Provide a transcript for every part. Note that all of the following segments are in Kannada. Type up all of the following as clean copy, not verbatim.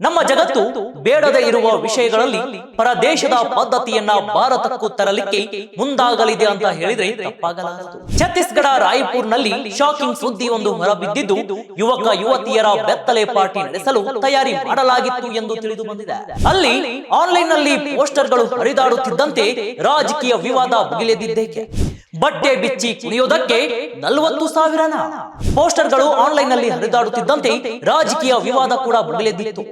ನಮ್ಮ ಜಗತ್ತು ಬೇಡದೇ ಇರುವ ವಿಷಯಗಳಲ್ಲಿ ಪರದೇಶದ ಪದ್ಧತಿಯನ್ನ ಭಾರತಕ್ಕೂ ತರಲಿಕ್ಕೆ ಮುಂದಾಗಲಿದೆ ಅಂತ ಹೇಳಿದ್ರೆ ತಪ್ಪಾಗಲಾರದು. ಛತ್ತೀಸ್ಗಢ ರಾಯಪುರ್ನಲ್ಲಿ ಶಾಕಿಂಗ್ ಸುದ್ದಿ ಒಂದು ಹೊರಬಿದ್ದಿದ್ದು, ಯುವಕ ಯುವತಿಯರ ಬೆತ್ತಲೆ ಪಾರ್ಟಿ ನಡೆಸಲು ತಯಾರಿ ಮಾಡಲಾಗಿತ್ತು ಎಂದು ತಿಳಿದು ಬಂದಿದೆ. ಅಲ್ಲಿ ಆನ್ಲೈನ್ ನಲ್ಲಿ ಪೋಸ್ಟರ್ಗಳು ಹರಿದಾಡುತ್ತಿದ್ದಂತೆ ರಾಜಕೀಯ ವಿವಾದ ಭುಗಿಲೆದಿದ್ದೇಕೆ? ಬಟ್ಟೆ ಬಿಚ್ಚಿ ಕುಣಿಯೋದಕ್ಕೆ 40,000 ಪೋಸ್ಟರ್ಗಳು ಆನ್ಲೈನ್ ನಲ್ಲಿ ಹರಿದಾಡುತ್ತಿದ್ದಂತೆ ರಾಜಕೀಯ ವಿವಾದ ಕೂಡ ಭುಗಿಲೆದ್ದಿತ್ತು.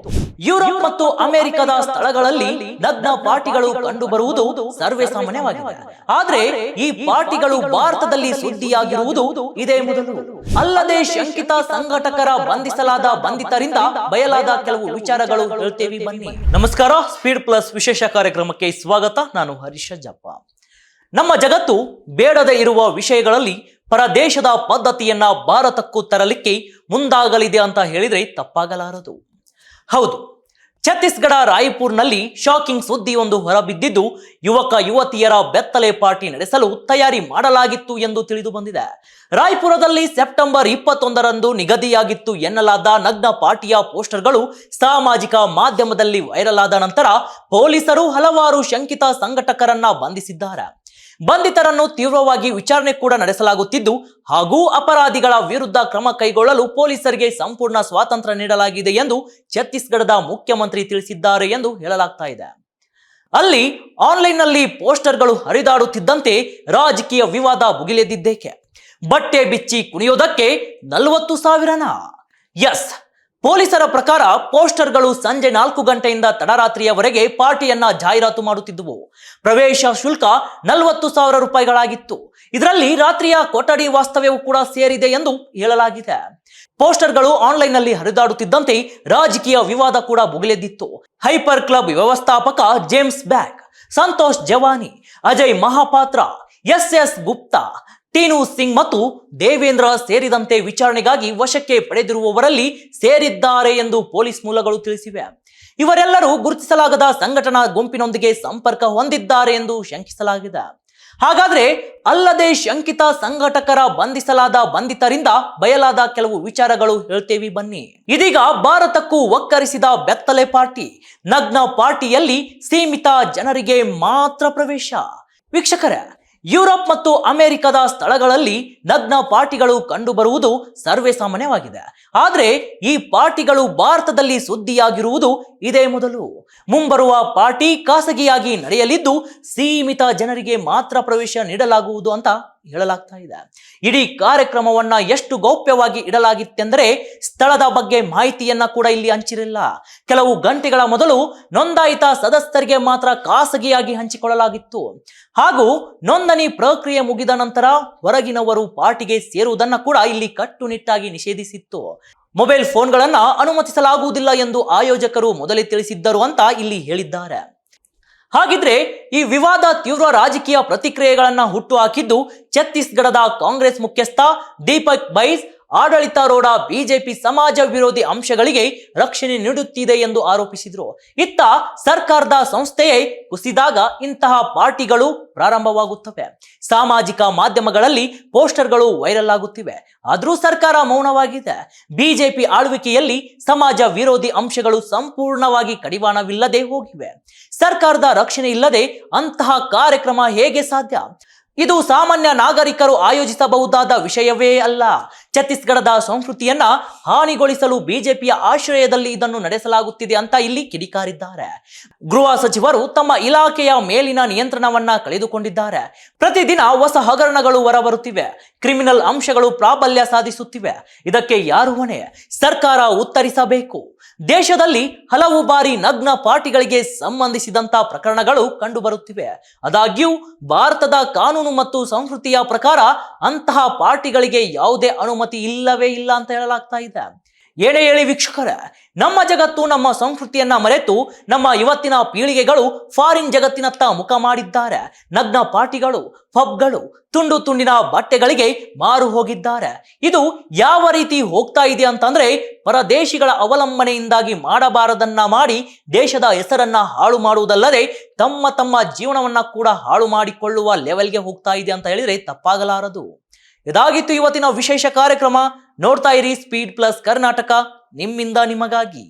ಯುರೋಪ್ ಮತ್ತು ಅಮೆರಿಕದ ಸ್ಥಳಗಳಲ್ಲಿ ನಗ್ನ ಪಾರ್ಟಿಗಳು ಕಂಡು ಬರುವುದು ಸರ್ವೇ ಸಾಮಾನ್ಯವಾಗಿದೆ. ಆದ್ರೆ ಈ ಪಾರ್ಟಿಗಳು ಭಾರತದಲ್ಲಿ ಸುದ್ದಿಯಾಗಿರುವುದು ಇದೇ ಮೊದಲು. ಅಲ್ಲದೆ ಶಂಕಿತ ಸಂಘಟಕರ ಬಂಧಿಸಲಾದ ಬಂಧಿತರಿಂದ ಬಯಲಾದ ಕೆಲವು ವಿಚಾರಗಳು ಹೇಳ್ತೇವೆ, ಬನ್ನಿ. ನಮಸ್ಕಾರ, ಸ್ಪೀಡ್ ಪ್ಲಸ್ ವಿಶೇಷ ಕಾರ್ಯಕ್ರಮಕ್ಕೆ ಸ್ವಾಗತ. ನಾನು ಹರೀಶ ಜಪ್ಪ. ನಮ್ಮ ಜಗತ್ತು ಬೇಡದೇ ಇರುವ ವಿಷಯಗಳಲ್ಲಿ ಪರದೇಶದ ಪದ್ಧತಿಯನ್ನ ಭಾರತಕ್ಕೂ ತರಲಿಕ್ಕೆ ಮುಂದಾಗಲಿದೆ ಅಂತ ಹೇಳಿದ್ರೆ ತಪ್ಪಾಗಲಾರದು. ಹೌದು, ಛತ್ತೀಸ್ಗಢ ರಾಯಪುರ್ನಲ್ಲಿ ಶಾಕಿಂಗ್ ಸುದ್ದಿ ಒಂದು ಹೊರಬಿದ್ದಿದ್ದು, ಯುವಕ ಯುವತಿಯರ ಬೆತ್ತಲೆ ಪಾರ್ಟಿ ನಡೆಸಲು ತಯಾರಿ ಮಾಡಲಾಗಿತ್ತು ಎಂದು ತಿಳಿದು ಬಂದಿದೆ. ರಾಯಪುರದಲ್ಲಿ ಸೆಪ್ಟೆಂಬರ್ 21ರಂದು ನಿಗದಿಯಾಗಿತ್ತು ಎನ್ನಲಾದ ನಗ್ನ ಪಾರ್ಟಿಯ ಪೋಸ್ಟರ್ಗಳು ಸಾಮಾಜಿಕ ಮಾಧ್ಯಮದಲ್ಲಿ ವೈರಲ್ ಆದ ನಂತರ ಪೊಲೀಸರು ಹಲವಾರು ಶಂಕಿತ ಸಂಘಟಕರನ್ನ ಬಂಧಿಸಿದ್ದಾರೆ. ಬಂಧಿತರನ್ನು ತೀವ್ರವಾಗಿ ವಿಚಾರಣೆ ಕೂಡ ನಡೆಸಲಾಗುತ್ತಿದ್ದು, ಹಾಗೂ ಅಪರಾಧಿಗಳ ವಿರುದ್ಧ ಕ್ರಮ ಕೈಗೊಳ್ಳಲು ಪೊಲೀಸರಿಗೆ ಸಂಪೂರ್ಣ ಸ್ವಾತಂತ್ರ್ಯ ನೀಡಲಾಗಿದೆ ಎಂದು ಛತ್ತೀಸ್ಗಢದ ಮುಖ್ಯಮಂತ್ರಿ ತಿಳಿಸಿದ್ದಾರೆ ಎಂದು ಹೇಳಲಾಗ್ತಾ ಇದೆ. ಅಲ್ಲಿ ಆನ್ಲೈನ್ ನಲ್ಲಿ ಪೋಸ್ಟರ್ಗಳು ಹರಿದಾಡುತ್ತಿದ್ದಂತೆ ರಾಜಕೀಯ ವಿವಾದ ಭುಗಿಲೆದಿದ್ದೇಕೆ? ಬಟ್ಟೆ ಬಿಚ್ಚಿ ಕುಣಿಯೋದಕ್ಕೆ 40,000. ಎಸ್, ಪೊಲೀಸರ ಪ್ರಕಾರ ಪೋಸ್ಟರ್ಗಳು ಸಂಜೆ 4 ಗಂಟೆಯಿಂದ ತಡರಾತ್ರಿಯವರೆಗೆ ಪಾರ್ಟಿಯನ್ನ ಜಾಹೀರಾತು ಮಾಡುತ್ತಿದ್ದವು. ಪ್ರವೇಶ ಶುಲ್ಕ 40,000 ರೂಪಾಯಿಗಳಾಗಿತ್ತು. ಇದರಲ್ಲಿ ರಾತ್ರಿಯ ಕೊಠಡಿ ವಾಸ್ತವ್ಯವೂ ಕೂಡ ಸೇರಿದೆ ಎಂದು ಹೇಳಲಾಗಿದೆ. ಪೋಸ್ಟರ್ಗಳು ಆನ್ಲೈನ್ ನಲ್ಲಿ ಹರಿದಾಡುತ್ತಿದ್ದಂತೆ ರಾಜಕೀಯ ವಿವಾದ ಕೂಡ ಭುಗಿಲೆದ್ದಿತ್ತು. ಹೈಪರ್ ಕ್ಲಬ್ ವ್ಯವಸ್ಥಾಪಕ ಜೇಮ್ಸ್ ಬ್ಯಾಗ್, ಸಂತೋಷ್ ಜವಾನಿ, ಅಜಯ್ ಮಹಾಪಾತ್ರ, ಎಸ್ ಗುಪ್ತಾ, ಟೀನು ಸಿಂಗ್ ಮತ್ತು ದೇವೇಂದ್ರ ಸೇರಿದಂತೆ ವಿಚಾರಣೆಗಾಗಿ ವಶಕ್ಕೆ ಪಡೆದಿರುವವರಲ್ಲಿ ಸೇರಿದ್ದಾರೆ ಎಂದು ಪೊಲೀಸ್ ಮೂಲಗಳು ತಿಳಿಸಿವೆ. ಇವರೆಲ್ಲರೂ ಗುರುತಿಸಲಾಗದ ಸಂಘಟನಾ ಗುಂಪಿನೊಂದಿಗೆ ಸಂಪರ್ಕ ಹೊಂದಿದ್ದಾರೆ ಎಂದು ಶಂಕಿಸಲಾಗಿದೆ. ಹಾಗಾದ್ರೆ ಅಲ್ಲದೆ ಶಂಕಿತ ಸಂಘಟಕರ ಬಂಧಿಸಲಾದ ಬಂಧಿತರಿಂದ ಬಯಲಾದ ಕೆಲವು ವಿಚಾರಗಳು ಹೇಳ್ತೇವೆ, ಬನ್ನಿ. ಇದೀಗ ಭಾರತಕ್ಕೂ ಒಕ್ಕರಿಸಿದ ಬೆತ್ತಲೆ ಪಾರ್ಟಿ. ನಗ್ನ ಪಾರ್ಟಿಯಲ್ಲಿ ಸೀಮಿತ ಜನರಿಗೆ ಮಾತ್ರ ಪ್ರವೇಶ. ವೀಕ್ಷಕರೇ, ಯುರೋಪ್ ಮತ್ತು ಅಮೆರಿಕದ ಸ್ಥಳಗಳಲ್ಲಿ ನಗ್ನ ಪಾರ್ಟಿಗಳು ಕಂಡು ಬರುವುದು ಸರ್ವೇ ಸಾಮಾನ್ಯವಾಗಿದೆ. ಆದ್ರೆ ಈ ಪಾರ್ಟಿಗಳು ಭಾರತದಲ್ಲಿ ಸುದ್ದಿಯಾಗಿರುವುದು ಇದೇ ಮೊದಲು. ಮುಂಬರುವ ಪಾರ್ಟಿ ಖಾಸಗಿಯಾಗಿ ನಡೆಯಲಿದ್ದು, ಸೀಮಿತ ಜನರಿಗೆ ಮಾತ್ರ ಪ್ರವೇಶ ನೀಡಲಾಗುವುದು ಅಂತ ಹೇಳಲಾಗ್ತಾ ಇದೆ. ಇಡೀ ಕಾರ್ಯಕ್ರಮವನ್ನ ಎಷ್ಟು ಗೌಪ್ಯವಾಗಿ ಇಡಲಾಗಿತ್ತೆಂದರೆ ಸ್ಥಳದ ಬಗ್ಗೆ ಮಾಹಿತಿಯನ್ನ ಕೂಡ ಇಲ್ಲಿ ಹಂಚಿರಲಿಲ್ಲ. ಕೆಲವು ಗಂಟೆಗಳ ಮೊದಲು ನೋಂದಾಯಿತ ಸದಸ್ಯರಿಗೆ ಮಾತ್ರ ಖಾಸಗಿಯಾಗಿ ಹಂಚಿಕೊಳ್ಳಲಾಗಿತ್ತು. ಹಾಗೂ ನೋಂದಣಿ ಪ್ರಕ್ರಿಯೆ ಮುಗಿದ ನಂತರ ಹೊರಗಿನವರು ಪಾರ್ಟಿಗೆ ಸೇರುವುದನ್ನ ಕೂಡ ಇಲ್ಲಿ ಕಟ್ಟುನಿಟ್ಟಾಗಿ ನಿಷೇಧಿಸಿತ್ತು. ಮೊಬೈಲ್ ಫೋನ್ಗಳನ್ನ ಅನುಮತಿಸಲಾಗುವುದಿಲ್ಲ ಎಂದು ಆಯೋಜಕರು ಮೊದಲೇ ತಿಳಿಸಿದ್ದರು ಅಂತ ಇಲ್ಲಿ ಹೇಳಿದ್ದಾರೆ. ಹಾಗಿದ್ರೆ ಈ ವಿವಾದ ತೀವ್ರ ರಾಜಕೀಯ ಪ್ರತಿಕ್ರಿಯೆಗಳನ್ನ ಹುಟ್ಟುಹಾಕಿದ್ದು ಛತ್ತೀಸ್ಗಢದ ಕಾಂಗ್ರೆಸ್ ಮುಖ್ಯಸ್ಥ ದೀಪಕ್ ಬೈಸ್ ಆಡಳಿತಾರೂಢ ಬಿಜೆಪಿ ಸಮಾಜ ವಿರೋಧಿ ಅಂಶಗಳಿಗೆ ರಕ್ಷಣೆ ನೀಡುತ್ತಿದೆ ಎಂದು ಆರೋಪಿಸಿದ್ರು. ಇತ್ತ ಸರ್ಕಾರದ ಸಂಸ್ಥೆಯೇ ಕುಸಿದಾಗ ಇಂತಹ ಪಾರ್ಟಿಗಳು ಪ್ರಾರಂಭವಾಗುತ್ತವೆ. ಸಾಮಾಜಿಕ ಮಾಧ್ಯಮಗಳಲ್ಲಿ ಪೋಸ್ಟರ್ಗಳು ವೈರಲ್ ಆಗುತ್ತಿವೆ. ಆದರೂ ಸರ್ಕಾರ ಮೌನವಾಗಿದೆ. ಬಿಜೆಪಿ ಆಳ್ವಿಕೆಯಲ್ಲಿ ಸಮಾಜ ವಿರೋಧಿ ಅಂಶಗಳು ಸಂಪೂರ್ಣವಾಗಿ ಕಡಿವಾಣವಿಲ್ಲದೆ ಹೋಗಿವೆ. ಸರ್ಕಾರದ ರಕ್ಷಣೆ ಇಲ್ಲದೆ ಅಂತಹ ಕಾರ್ಯಕ್ರಮ ಹೇಗೆ ಸಾಧ್ಯ? ಇದು ಸಾಮಾನ್ಯ ನಾಗರಿಕರು ಆಯೋಜಿಸಬಹುದಾದ ವಿಷಯವೇ ಅಲ್ಲ. ಛತ್ತೀಸ್ಗಢದ ಸಂಸ್ಕೃತಿಯನ್ನ ಹಾನಿಗೊಳಿಸಲು ಬಿಜೆಪಿಯ ಆಶ್ರಯದಲ್ಲಿ ಇದನ್ನು ನಡೆಸಲಾಗುತ್ತಿದೆ ಅಂತ ಇಲ್ಲಿ ಕಿಡಿಕಾರಿದ್ದಾರೆ. ಗೃಹ ಸಚಿವರು ತಮ್ಮ ಇಲಾಖೆಯ ಮೇಲಿನ ನಿಯಂತ್ರಣವನ್ನ ಕಳೆದುಕೊಂಡಿದ್ದಾರೆ. ಪ್ರತಿದಿನ ಹೊಸ ಹಗರಣಗಳು ಹೊರಬರುತ್ತಿವೆ. ಕ್ರಿಮಿನಲ್ ಅಂಶಗಳು ಪ್ರಾಬಲ್ಯ ಸಾಧಿಸುತ್ತಿವೆ. ಇದಕ್ಕೆ ಯಾರು ಹೊಣೆ? ಸರ್ಕಾರ ಉತ್ತರಿಸಬೇಕು. ದೇಶದಲ್ಲಿ ಹಲವು ಬಾರಿ ನಗ್ನ ಪಾರ್ಟಿಗಳಿಗೆ ಸಂಬಂಧಿಸಿದಂತ ಪ್ರಕರಣಗಳು ಕಂಡುಬರುತ್ತಿವೆ. ಆದಾಗ್ಯೂ ಭಾರತದ ಕಾನೂನು ಮತ್ತು ಸಂಸ್ಕೃತಿಯ ಪ್ರಕಾರ ಅಂತಹ ಪಾರ್ಟಿಗಳಿಗೆ ಯಾವುದೇ ಅನುಮತಿ ಇಲ್ಲವೇ ಇಲ್ಲ ಅಂತ ಹೇಳಲಾಗ್ತಾ ಇದೆ. ಏನೇ ಹೇಳಿ ವೀಕ್ಷಕರೇ, ನಮ್ಮ ಜಗತ್ತು ನಮ್ಮ ಸಂಸ್ಕೃತಿಯನ್ನ ಮರೆತು ನಮ್ಮ ಇವತ್ತಿನ ಪೀಳಿಗೆಗಳು ಫಾರಿನ್ ಜಗತ್ತಿನತ್ತ ಮುಖ ಮಾಡಿದ್ದಾರೆ. ನಗ್ನ ಪಾರ್ಟಿಗಳು, ಪಬ್ಗಳು, ತುಂಡು ತುಂಡಿನ ಬಟ್ಟೆಗಳಿಗೆ ಮಾರು ಹೋಗಿದ್ದಾರೆ. ಇದು ಯಾವ ರೀತಿ ಹೋಗ್ತಾ ಇದೆ ಅಂತಂದ್ರೆ, ಪರದೇಶಿಗಳ ಅವಲಂಬನೆಯಿಂದಾಗಿ ಮಾಡಬಾರದನ್ನ ಮಾಡಿ ದೇಶದ ಹೆಸರನ್ನ ಹಾಳು ಮಾಡುವುದಲ್ಲದೆ ತಮ್ಮ ಜೀವನವನ್ನ ಕೂಡ ಹಾಳು ಮಾಡಿಕೊಳ್ಳುವ ಲೆವೆಲ್ಗೆ ಹೋಗ್ತಾ ಇದೆ ಅಂತ ಹೇಳಿದ್ರೆ ತಪ್ಪಾಗಲಾರದು. ಇದಾಗಿತ್ತು ಇವತ್ತಿನ ವಿಶೇಷ ಕಾರ್ಯಕ್ರಮ. ನೋಡ್ತಾ ಇರಿ ಸ್ಪೀಡ್ ಪ್ಲಸ್ ಕರ್ನಾಟಕ, ನಿಮ್ಮಿಂದ ನಿಮಗಾಗಿ.